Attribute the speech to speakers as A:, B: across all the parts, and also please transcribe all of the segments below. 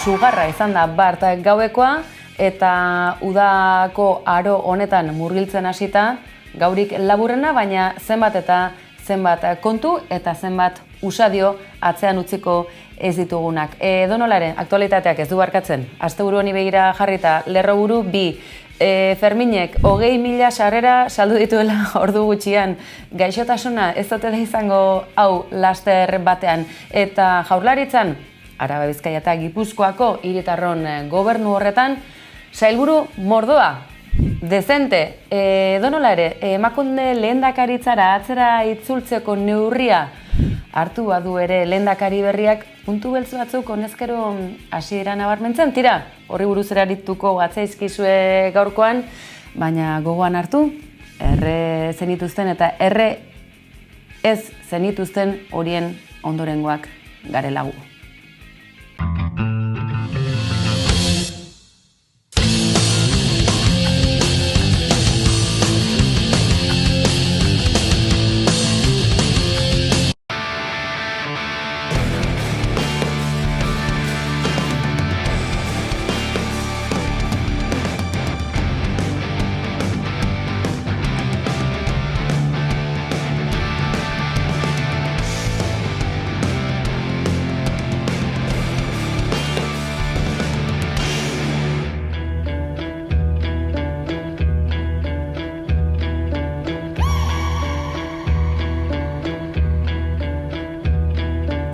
A: sugarra izan da bart gauekoa, eta udako aro honetan murgiltzen hasita, gaurik laburrena, baina zenbat kontu eta zenbat usadio atzean utziko ez ditugunak. Edonola ere, aktualitateak ez du barkatzen. Asteburu honi begira jarrita, lerroburu 2. Ferminek 20.000 sarrera saldu dituela ordu gutxian. Gaixotasuna ez ote da izango hau laster batean. Eta Jaurlaritzan, Araba Bizkaia eta Gipuzkoako hiritarron gobernu horretan, sailburu mordoa, dezente. Edonola ere, Emakunde lehendakaritzara atzera itzultzeko neurria hartu badu ere lehendakari berriak puntu beltz batzuk honezkero hasiera nabarmentzen. Tira, horri buruz erarituko gatzaizkizue gaurkoan, baina gogoan hartu, erre zenituzten eta erre ez zenituzten horien ondorengoak garela gu.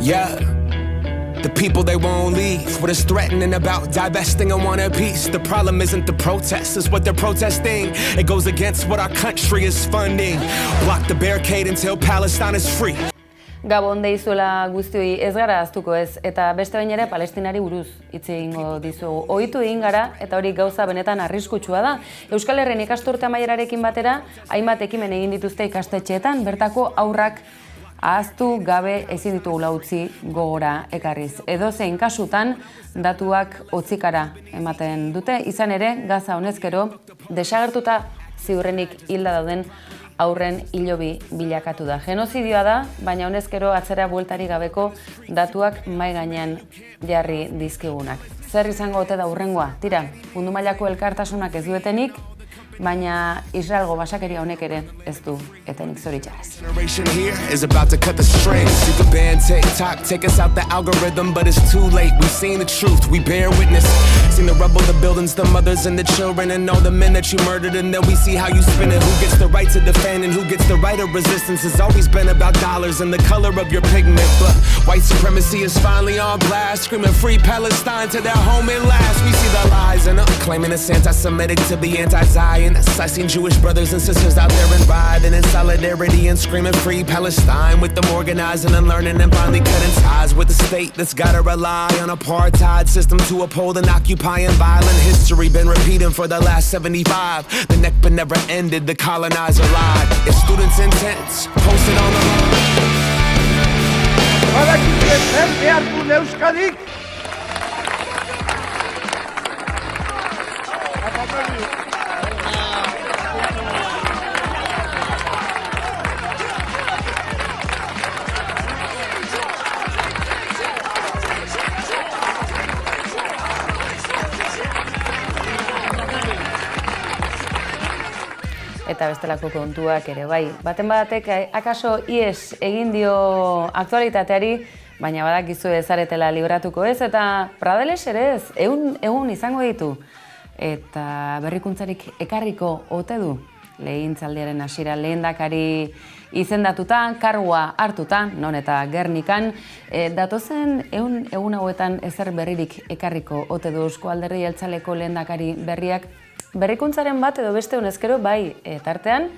B: Yeah, the people they won't leave. What is threatening about divesting and want a piece? The problem isn't the protests, it's what they're protesting. It goes against what our country is funding. Block the barricade until Palestine is free.
A: Gabon deizuela guztioi, ez gara aztuko ez, eta beste bain ere Palestinari buruz hitz egingo dizugu. Ohitu egin gara, eta hori gauza benetan arriskutsua da. Euskal Herrien ikasturte amaierarekin batera, hainbat ekimen egin dituzte ikastetxeetan, bertako haurrak ahaztu gabe ezin ditugula utzi gogora ekarriz. Edozein kasutan datuak hotzikara ematen dute, izan ere Gaza honezkero desagertuta ziurrenik hilda dauden haurren hilobi bilakatu da. Genozidioa da, baina honezkero atzera bueltari gabeko datuak mahai gainean jarri dizkigunak. Zer izango ote da hurrengoa? Tira, mundu mailako elkartasunak ez duetenik, baina Israelgo basakeria honek ere ez du etenik zoritxarrez.
B: Generation here is about to cut the strings. You can ban TikTok, take us out the algorithm, but it's too late. We've seen the truth, we bear witness. Seen the rubble, the buildings, the mothers and the children, and all the men that you murdered, and then we see how you spin it. Who gets the right to defend and who gets the right of resistance? It's always been about dollars and the color of your pigment, but white supremacy is finally on blast, screaming free Palestine to their home at last. We see the lies and claiming it's anti-Semitic to be anti-Zion. I seen Jewish brothers and sisters out there and riding in solidarity and screaming free Palestine, with them organizing and learning and finally cutting ties with the state that's gotta rely on apartheid system to uphold an occupying violent history been repeating for the last 75. The Nakba never ended, the colonizer lied. It's students in tents posted on the line.
C: Badakizue zer behar du Euskadik?
A: Eta bestelako kontuak ere bai. Baten batek akaso ies egin dio aktualitateari, baina badakizu ezaretela libratuko ez, eta Pradeles ere ez, egun izango ditu. Eta berrikuntzarik ekarriko ote du legintzaldiaren hasiera lehendakari izendatuta, kargua hartuta, non eta Gernikan, datozen egun hauetan ezer berririk ekarriko ote du Euzko Alderdi Jeltzaleko lehendakari berriak. Berrikuntzaren bat edo beste honezkero bai tartean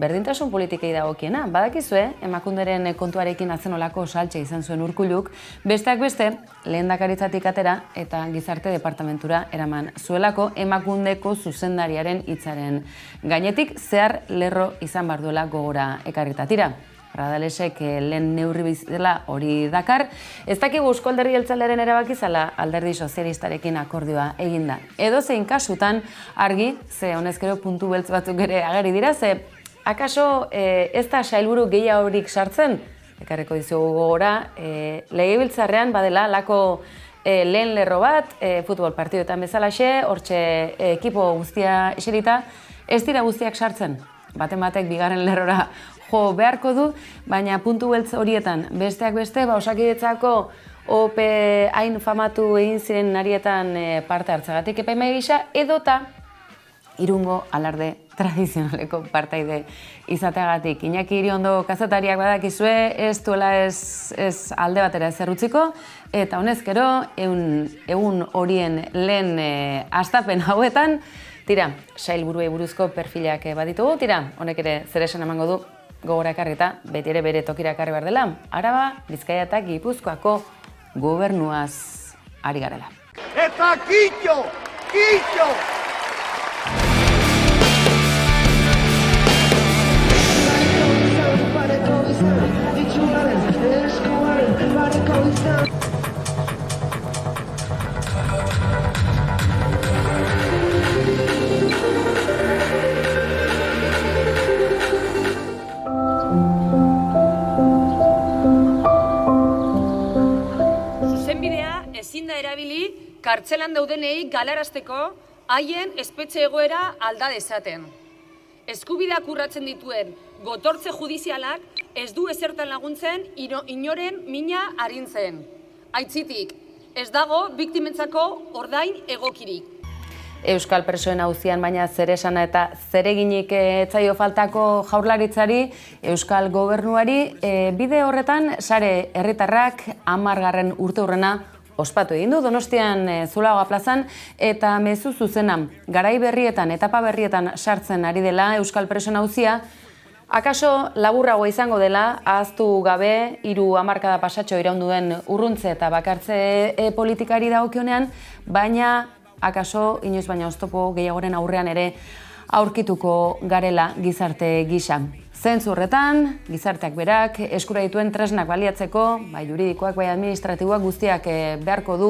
A: berdintasun politikei dagokiena. Badakizue, Emakunderen kontuarekin azenolako saltxe izan zuen Urkulluk, besteak beste lehendakaritzatik atera eta gizarte departamentura eraman zuelako Emakundeko zuzendariaren hitzaren gainetik zehar lerro izan bar duela gogora ekarrita. Tira, Radalesek lehen neurri bizitela hori dakar. Ez dakigu Euzko Alderdi Jeltzalearen erabakizala Alderdi Sozialistarekin akordioa eginda. Edozein kasutan argi, ze honezkero puntu beltz batzuk ere ageri dira, ze akaso ez da sailburu gehiagorik sartzen, ekarriko dizugu gogora, legebiltzarrean badela lako lehen lerro bat, futbol partiduetan bezalaxe, hortxe ekipo guztia eserita, ez dira guztiak sartzen. Baten batek bigarren lerrora jo beharko du, baina puntu beltz horietan besteak beste, Osakidetzako ope hain famatu egin ziren narietan parte hartzagatik epaimai gisa, edota Irungo alarde tradizionaleko partaide izateagatik. Iñaki Iriondo kazetariak badakizue, ez duela ez alde batera ezer utziko, eta honezkero, egun horien lehen hastapen hauetan, tira, sailburuei buruzko perfilak baditugu, tira, honek ere zer esan emango du gogora ekarrita, beti ere bere tokira ekarri behar dela, Araba, Bizkaia eta Gipuzkoako gobernuaz ari garela.
C: Eta kitxo! Kitxo!
D: Zuzenbidea ezin da erabili kartzelan daudenei galarazteko haien espetxe egoera alda dezaten. Eskubideak urratzen dituen gotortze judizialak ez du ezertan laguntzen inoren mina arintzen. Aitzitik, ez dago biktimentzako ordain egokirik.
A: Euskal presoen auzian baina zer esana eta zereginik etzaio faltako Jaurlaritzari, Euskal Gobernuari, bide horretan sare herritarrak 10. urteurrena ospatu egin du Donostian Zuloaga plazan eta mezu zuzena garai berrietan, etapa berrietan sartzen ari dela Euskal presoen auzia, akaso laburragoa izango dela, ahaztu gabe 3 hamarkada pasatxo iraundu duen urruntze eta bakartze politikari dagokionean, baina akaso inoiz baina oztopo gehiagoren aurrean ere aurkituko garela gizarte gisa. Zentzu horretan, gizarteak berak eskura dituen tresnak baliatzeko, bai juridikoak, bai administratiboak guztiak beharko du.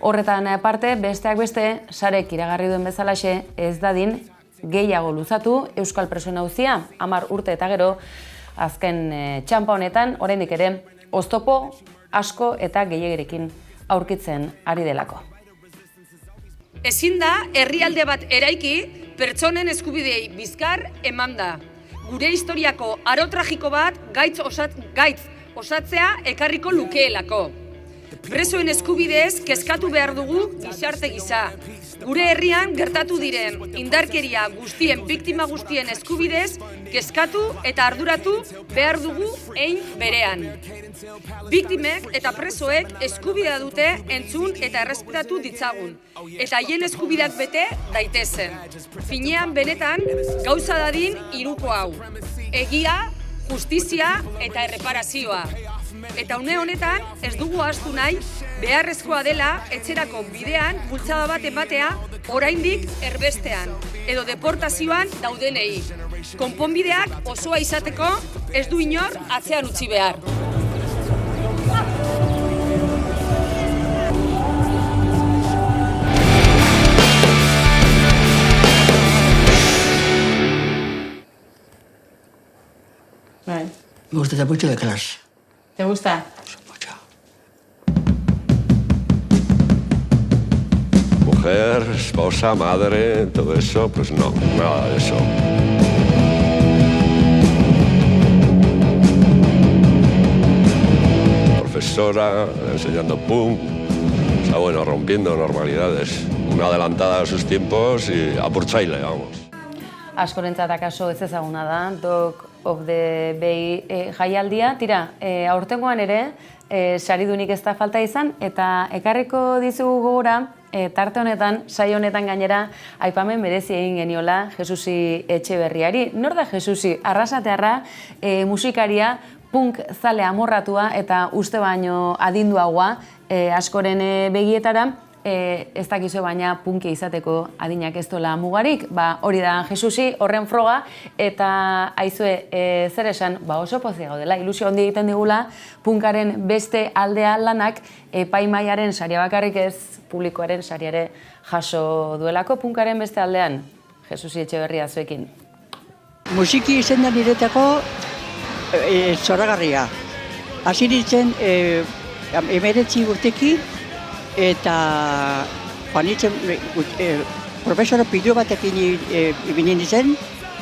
A: Horretan parte, besteak beste, sarek iragarri duen bezalaxe ez dadin gehiago luzatu Euskal presoen auzia, 10 urte eta gero, azken txanpa honetan, oraindik ere, oztopo asko eta gehiegirekin aurkitzen ari delako.
D: Ezin da herrialde bat eraiki pertsonen eskubidei bizkar emanda. Gure historiako aro tragiko bat gaitz osatzea ekarriko lukeelako. Presoen eskubideez kezkatu behar dugu gizarte gisa. Gure herrian gertatu diren indarkeria guztien, biktima guztien eskubidez kezkatu eta arduratu behar dugu ein berean. Biktimek eta presoek eskubidea dute entzun eta errespetatu ditzagun, eta haien eskubideak bete daitezen. Finean benetan gauza dadin hiruko hau. Egia, justizia eta erreparazioa. Eta une honetan ez dugu ahaztu nahi beharrezkoa dela etxerako bidean bultzada bat ematea oraindik erbestean edo deportazioan daudenei. Konponbideak osoa izateko ez du inor atzean utzi behar.
E: Me gusta mucho de clase.
A: ¿Te gusta?
E: Mucho.
F: Mujer, esposa, madre, todo eso, pues no, nada de eso. Profesora, enseñando punk, o sea, bueno, rompiendo normalidades. Una adelantada a sus tiempos y a por chaile, vamos.
A: Askorentzat akaso ez ezaguna da, Dog of the Bay jaialdia. Tira, aurtengoan ere, saridunik ez da falta izan, eta ekarriko dizugu gogora, tarte honetan, saio honetan gainera, aipamen berezi egin geniola Jesusi Etxeberriari. Nor da Jesusi? Arrasatearra, musikaria, punk zale amorratua eta uste baino adinduagoa askoren begietara, ez dakizu baina punkia izateko adinak ez dola mugarik, hori da Jesusi, horren froga, eta aizue zer esan, oso pozik gaudela, ilusio handi egiten digula, punkaren beste aldea lanak, epaimaiaren saria bakarrik ez, publikoaren sariare jaso duelako, punkaren beste aldean, Jesusi Etxeberria zuekin.
E: Musiki izen da niretako zoragarria. Hasi nintzen 19 urtekin, eta joan nintzen, profesora pilo batekin ibili nintzen,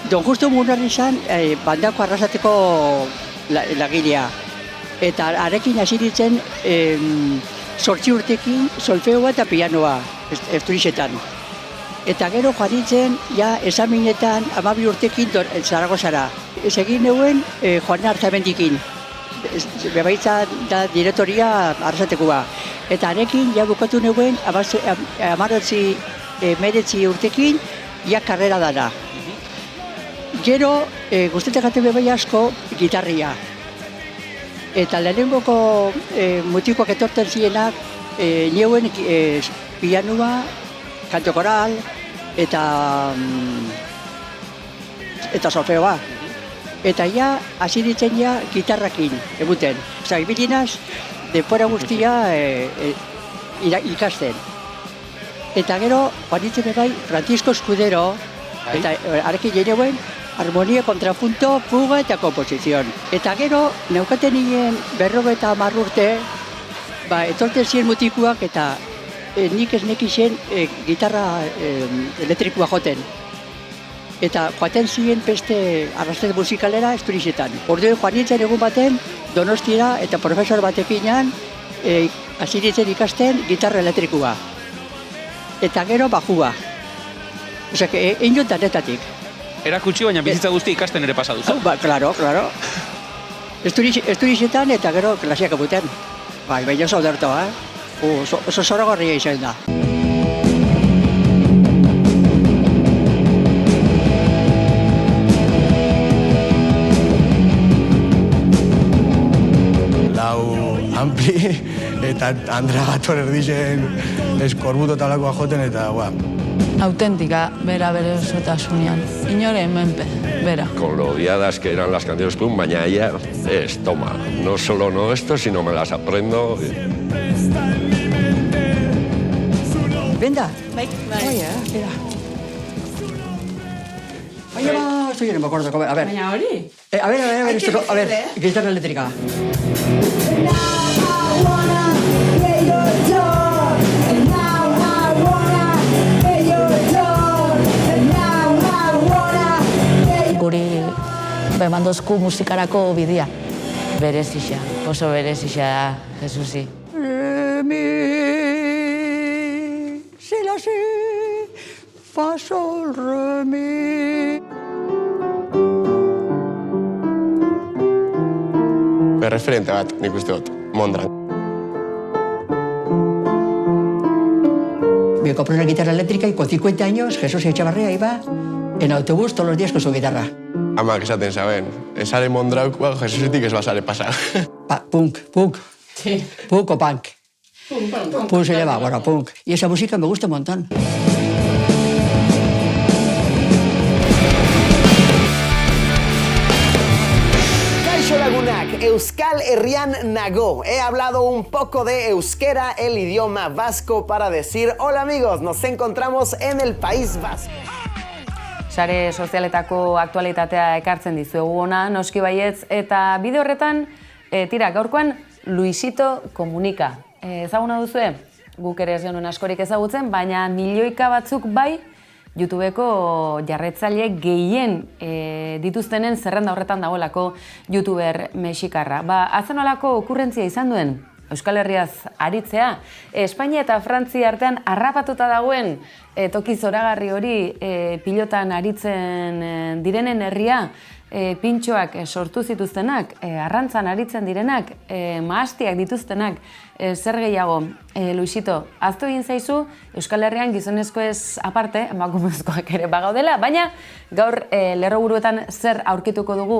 E: Don Justo Munar izan bandako arrasateko lagilea. Eta arekin hasi nintzen 8 urtekin solfeoa eta pianoa, Esturizetan. Eta gero joan nintzen, ja, esaminetan 12 urtekin Zaragozara. Egin neuen Joan Arzamendikin. Bebaitza da direktoria arrasatekoa. Eta arekin, ja bukatu neuen, 19 urtekin, ja karrera dara. Gero, guztetak gaten bebai asko, gitarria. Eta lehenengoko mutikoak etorten zienak, neuen pianoa, kanto koral, eta solfeoa. Eta ja, hasi ditzen ja, gitarrakin, eguten. Osa, ibilinaz, denbora guztia ikasten. Eta gero, banitzen bebai, Francisco Escudero, eta arekin jeneuen, harmonia, kontrapunto, fuga eta komposizion. Eta gero, neukaten nien 50 urte, etorten ziren mutikuak eta nik ez nekixen gitarra elektrikoa joten. Eta joaten ziren beste arrastet musikalera Esturizetan. Orduen joan nintzen egun baten, Donostiara eta profesor batekinan hasi nintzen ikasten gitarra elektrikoa. Eta gero bajua. Osea, egin dut danetatik.
G: Erakutsi, baina bizitza guzti ikasten ere pasa duzu.
E: Claro. Esturizetan eta gero klasiak eguten. Baina oso odertoa, oso zoragarria izan da.
H: Ampli eta Andrea Gator erdizen eskorbuto talakoa joten eta
I: auténtica, bera bere osotasunean. Inoren menpe, bera.
F: Con lo odiadas que eran las canciones punk, baina ella es, toma, no solo no esto, sino me las aprendo.
E: Benda? Bai. Oia, mira. Baina, estoy no me acuerdo, a ver.
I: Baina hori?
E: A ver, guitarra eléctrica.
I: Guri bemandozku musikarako bidea. Berezisa, oso berezisa da, Jesusi.
E: Mi, si, la, si, fa, sol, re, mi.
H: Referente bat, nik uste dut, Mondran.
E: Me compré una guitarra eléctrica y con 50 años Jesús Echavarría iba en autobús todos los días con su guitarra.
H: Amak esaten zaben, esare Mondraukua Jesusetik ez basare pasar.
E: Punk. Sí. Punk o punk. Punk se llama, bueno, punk. Y esa música me gusta un montón.
J: Euskal Herrian nago. He hablado un poco de euskera, el idioma vasco, para decir hola amigos, nos encontramos en el País Vasco.
A: Sare sozialetako aktualitatea ekartzen dizuegu ona, noski baietz, eta bideo horretan, tira, gaurkoan Luisito Komunika. Ezaguna duzue? Guk ere ez genuen askorik ezagutzen, baina milioika batzuk bai, YouTubeko jarretzaile gehien dituztenen zerrenda horretan dagoelako YouTuber mexikarra. Azenolako okurrentzia izan duen Euskal Herriaz aritzea, Espainia eta Frantzia artean harrapatuta dagoen toki zoragarri hori pilotan aritzen direnen herria, pintxoak sortu zituztenak, arrantzan aritzen direnak, mahastiak dituztenak, zer gehiago, Luisito, aztu egin zaizu, Euskal Herrian gizonezkoez aparte, emakumezkoak ere bagaudela, baina gaur lerroburuetan zer aurkituko dugu,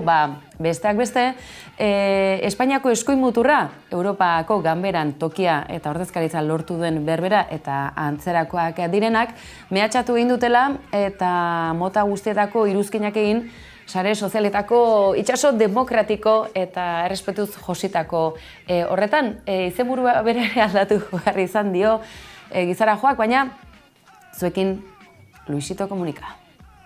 A: besteak beste, Espainiako eskuin muturra, Europako ganberan tokia eta ordezkaritza lortu duen berbera eta antzerakoak direnak, mehatxatu egin dutela eta mota guztietako iruzkinak egin, sare sozialetako itxaso demokratiko eta errespetuz jositako horretan. Izenburua bere aldatu jarri izan dio Gizara Joak, baina zuekin Luisito Komunika.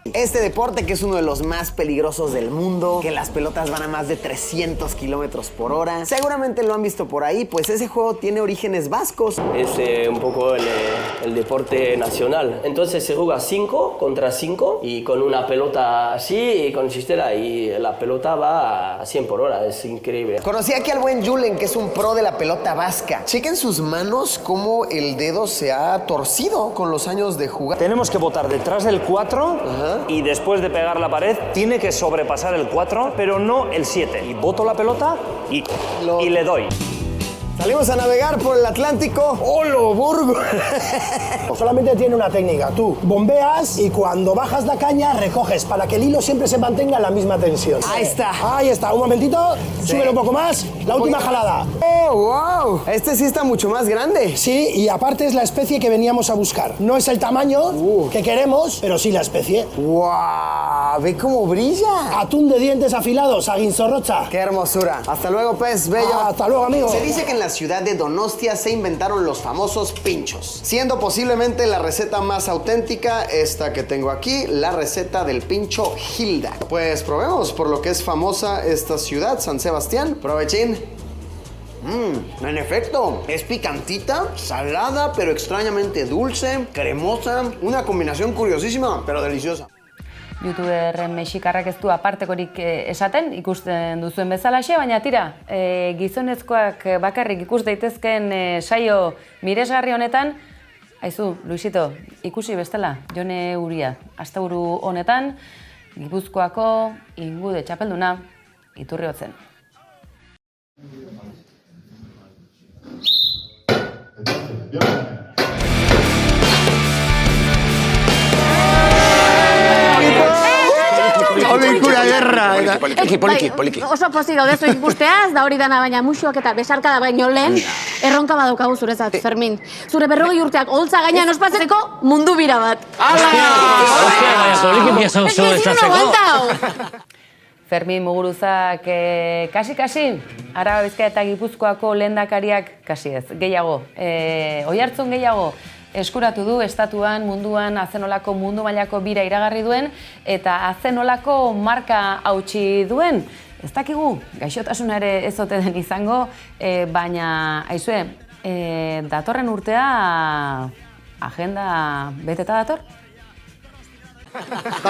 J: Este deporte, que es uno de los más peligrosos del mundo, que las pelotas van a más de 300 kilómetros por hora, seguramente lo han visto por ahí, pues ese juego tiene orígenes vascos.
K: Es un poco el deporte nacional. Entonces se juega 5 contra 5 y con una pelota así y con chistera y la pelota va a 100 por hora, es increíble.
J: Conocí aquí al buen Julen, que es un pro de la pelota vasca. Chequen sus manos cómo el dedo se ha torcido con los años de jugar.
L: Tenemos que botar detrás del 4 y después de pegar la pared tiene que sobrepasar el 4, pero no el 7. Y boto la pelota y le doy.
J: Salimos a navegar por el Atlántico. ¡Holo, Burgo!
M: Solamente tiene una técnica. Tú bombeas y cuando bajas la caña recoges para que el hilo siempre se mantenga en la misma tensión.
J: Ahí está.
M: Ahí está. Un momentito. Sí. Súbelo un poco más. La última jalada.
J: ¡Oh, wow! Este sí está mucho más grande.
M: Sí, y aparte es la especie que veníamos a buscar. No es el tamaño que queremos, pero sí la especie.
J: ¡Wow! ¡Ve cómo brilla!
M: Atún de dientes afilados, aguinzorrocha.
J: ¡Qué hermosura! Hasta luego, pez bello.
M: Hasta luego, amigo.
J: Se dice que en la ciudad de Donostia se inventaron los famosos pinchos, siendo posiblemente la receta más auténtica esta que tengo aquí, la receta del pincho Hilda. Pues probemos por lo que es famosa esta ciudad, San Sebastián. Provechín. En efecto, es picantita, salada, pero extrañamente dulce, cremosa, una combinación curiosísima, pero deliciosa.
A: YouTuber mexikarrak ez du apartekorik esaten, ikusten duzuen bezalaxe, baina tira, gizonezkoak bakarrik ikus daitezken saio miresgarri honetan, aizu, Luisito, ikusi bestela, Jone Uria, asteburu honetan, Gipuzkoako ingude txapelduna Iturriotzen.
M: Obinkura gerra.
N: Poliki. Oso pozik gaude zuek ikusteaz, da hori dana baina musuak eta besarkada baino lehen, erronka badaukagu zurezat, Fermin. Zure 40 urteak holtza gainean ospatzeko mundu bira bat.
A: Fermin Muguruzak kasi, Araba Bizkaia eta Gipuzkoako lehendakariak kasi ez, gehiago, oihartzun gehiago, eskuratu du estatuan, munduan, azenolako mundu mailako bira iragarri duen eta azenolako marka hautsi duen. Ez dakigu, gaixotasuna ere ez ote den izango, baina, aizue, datorren urtea agenda beteta dator?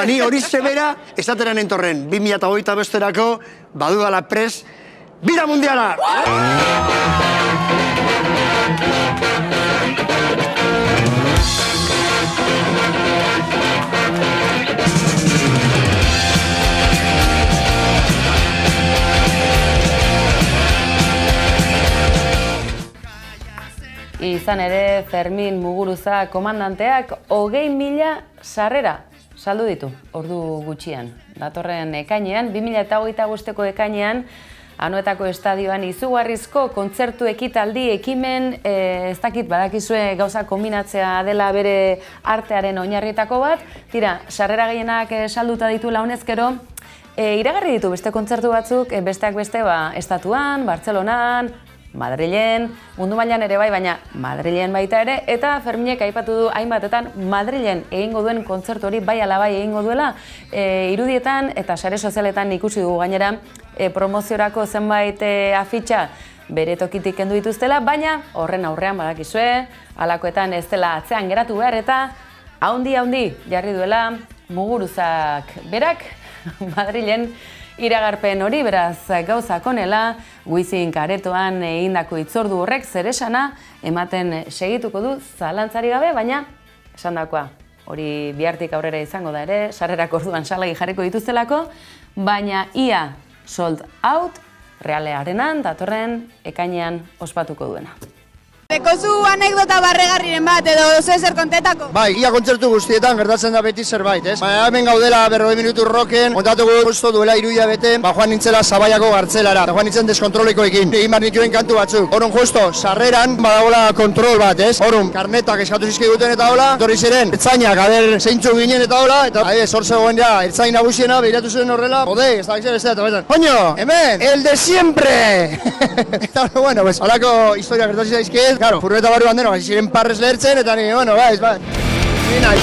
M: Ni hori zebera, esatera nentorren, 2008 besterako, badudala pres, bira mundiala!
A: Izan ere, Fermin Muguruza komandanteak 20.000 sarrera saldu ditu, ordu gutxian. Datorren ekainean, 2025ko ekainean, Anoetako estadioan izugarrizko kontzertu ekitaldi ekimen, ez dakit badakizue gauza kombinatzea dela bere artearen oinarrietako bat. Tira, sarrera gehienak salduta dituela honezkero, iragarri ditu beste kontzertu batzuk, besteak beste estatuan, Bartzelonan, Madrilen, mundu mailan ere bai, baina Madrilen baita ere, eta Ferminek aipatu du hainbatetan Madrilen egingo duen kontzertu hori bai ala bai egingo duela, irudietan eta sare sozialetan ikusi dugu gainera promoziorako zenbait afitxa bere tokitik kendu dituztela, baina horren aurrean badakizue, halakoetan ez dela atzean geratu behar eta haundi jarri duela Muguruzak berak Madrilen iragarpen hori, beraz gauzak honela, Wizzing aretoan egindako hitzordu horrek zeresana ematen segituko du zalantzari gabe, baina esandakoa hori bihartik aurrera izango da ere, sarrerak orduan salgai jarriko dituztelako, baina ia sold out Realearenan datorren ekainean ospatuko duena.
O: Dekozu anekdota barregarriren bat edo zer kontetako?
M: Bai, ia kontzertu guztietan gertatzen da beti zerbait, ez? Baina hemen gaudela 40 minutu rocken, kontatuko justo duela 3 hilabete, joan nintzela Zabaiako gartzelara, joan nintzen deskontrolekoekin, egin behar nituen kantu batzuk. Orrun justo, sarreran badagola kontrol bat, ez? Orrun, karnetak eskatu zizkiguten eta hola, torri ziren, ertzainak, zeintzuk ginen eta hola, eta hor zegoen ja, ertzain nagusiena, behiratu zuen horrela, jode, ez da bestea, eta betan, coño, hemen, el de siempre! Eta, bueno, pues, holako historia gertatzen daizkiet. Claro, furgoneta barruan deno, hasi ziren parrez lehertzen, eta ni, bueno, bai, ni naiz.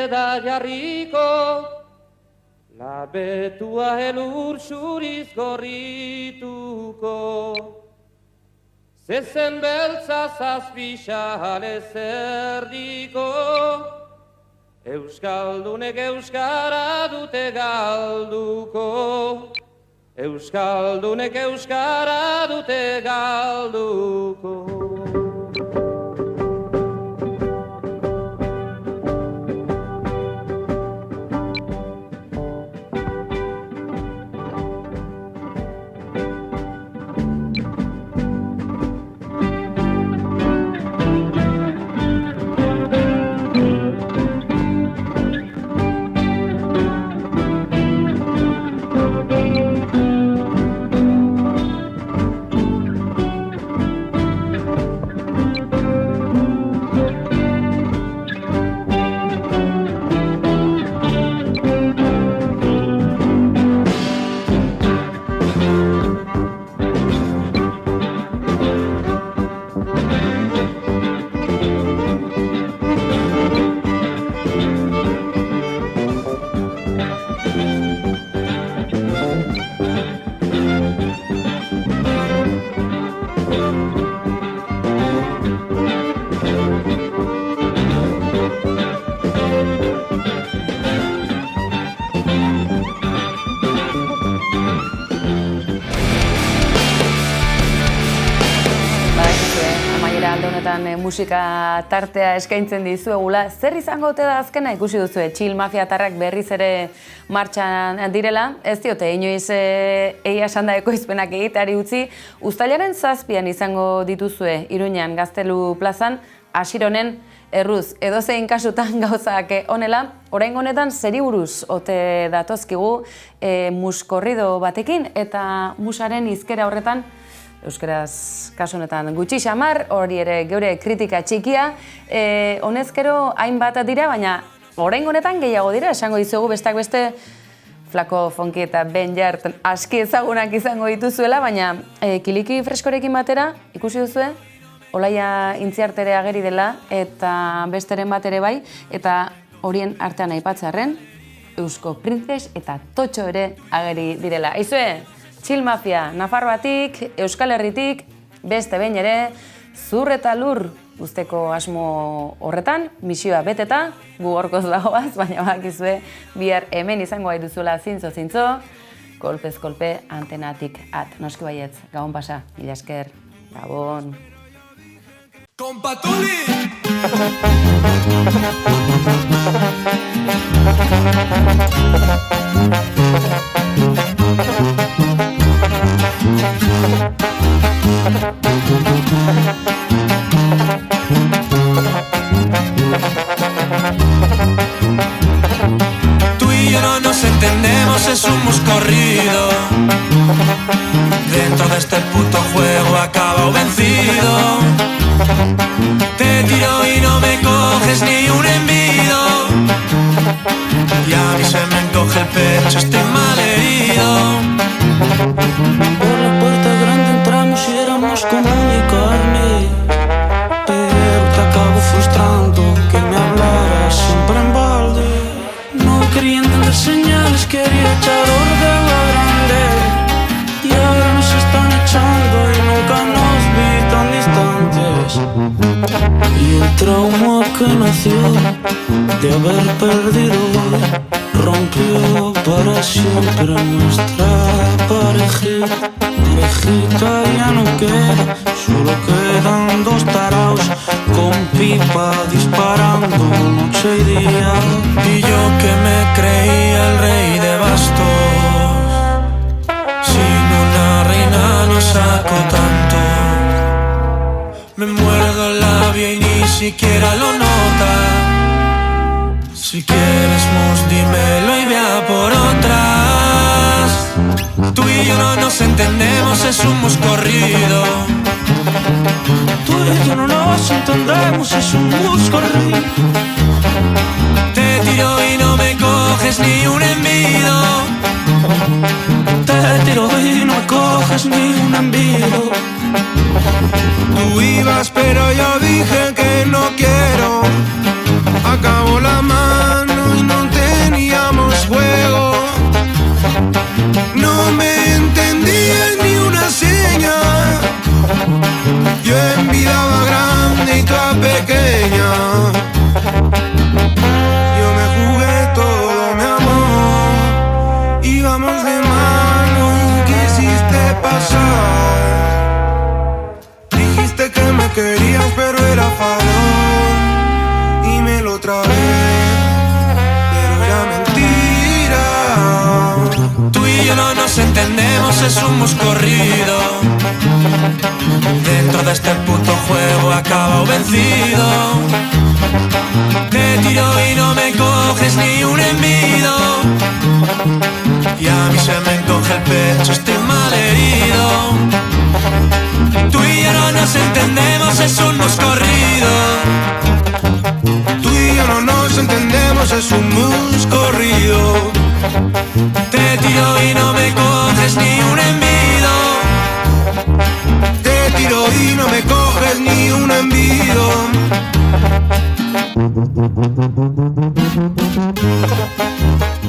P: da jarriko, labetua elur zuriz gorrituko. Zezen beltza zazpixale zerdiko, Euskaldunek euskara dute galduko. Euskaldunek euskara dute galduko.
A: Musika tartea eskaintzen dizuegula. Zer izango ote da azkena ikusi duzue? Chill mafiatarrak berriz ere martxan direla. Ez diote inoiz egia esanda ekoizpenak egiteari utzi. Uztailaren 7 izango dituzue Iruñan Gaztelu plazan, Asironen erruz. Edozein kasutan gauzak honela, oraingo honetan zeri buruz ote datozkigu muskorrido batekin eta musaren hizkera horretan euskaraz kasu honetan gutxi xamar, hori ere geure kritika txikia. Honezkero hainbat dira, baina oraingo honetan gehiago dira, esango dizugu besteak beste Flako Fonki eta Ben Jart aski ezagunak izango dituzuela, baina Kiliki freskorekin batera ikusi duzue, Olaia Intziartere ageri dela eta besteren bat ere bai, eta horien artean aipatzearren, Eusko Printzes eta Totxo ere ageri direla. Aizue, Chill Mafia, Nafarroatik, Euskal Herritik, beste behin ere, zur eta lur usteko asmo horretan, misioa beteta, gu horkoz dagoaz, baina bakizue bihar hemen izango duzuela zintzo, kolpez kolpe antenatik at. Noski baietz, gabon pasa, mila esker, gabon.
B: Kompatuli! Tú y yo no nos entendemos, es un muscorrido. Dentro de este puto juego acabo vencido. Te tiro y no me coges ni un envido. Y a mí se me encoge el pecho, estoy mal herido.
Q: Por la puerta grande entramos y éramos como mi carne. Pero te acabo frustrando que me hablaras siempre en balde. No quería entender señales, quería echar orden a grande. Y ahora nos están echando y nunca nos vi tan distantes. Y el trauma que nació de haber perdido hoy rompió para siempre nuestra parejita. Parejita ya no queda, solo quedan dos taraos con pipa disparando noche y día.
B: Y yo que me creía el rey de bastos, sin una reina no saco tanto. Me muerdo el labio y ni siquiera lo nota. Si quieres mus, dímelo y ve a por otras. Tú y yo no nos entendemos, es un muscorrido.
Q: Tú y yo no nos entendemos, es un muscorrido.
B: Te tiro y no me coges ni un envido.
Q: Te tiro y no me coges ni un envido.
B: Tú ibas pero yo dije que no quiero. Acabó la mano es un mus corrido. Dentro de este puto juego acabo vencido. Te tiro y no me coges ni un envido. Y a mí se me encoge el pecho, estoy mal herido. Tú y yo no nos entendemos, es un mus corrido. Tú y yo no nos entendemos, es un mus corrido. Te tiro y no me coges ni un envido. Te tiro y no me coges ni un envido.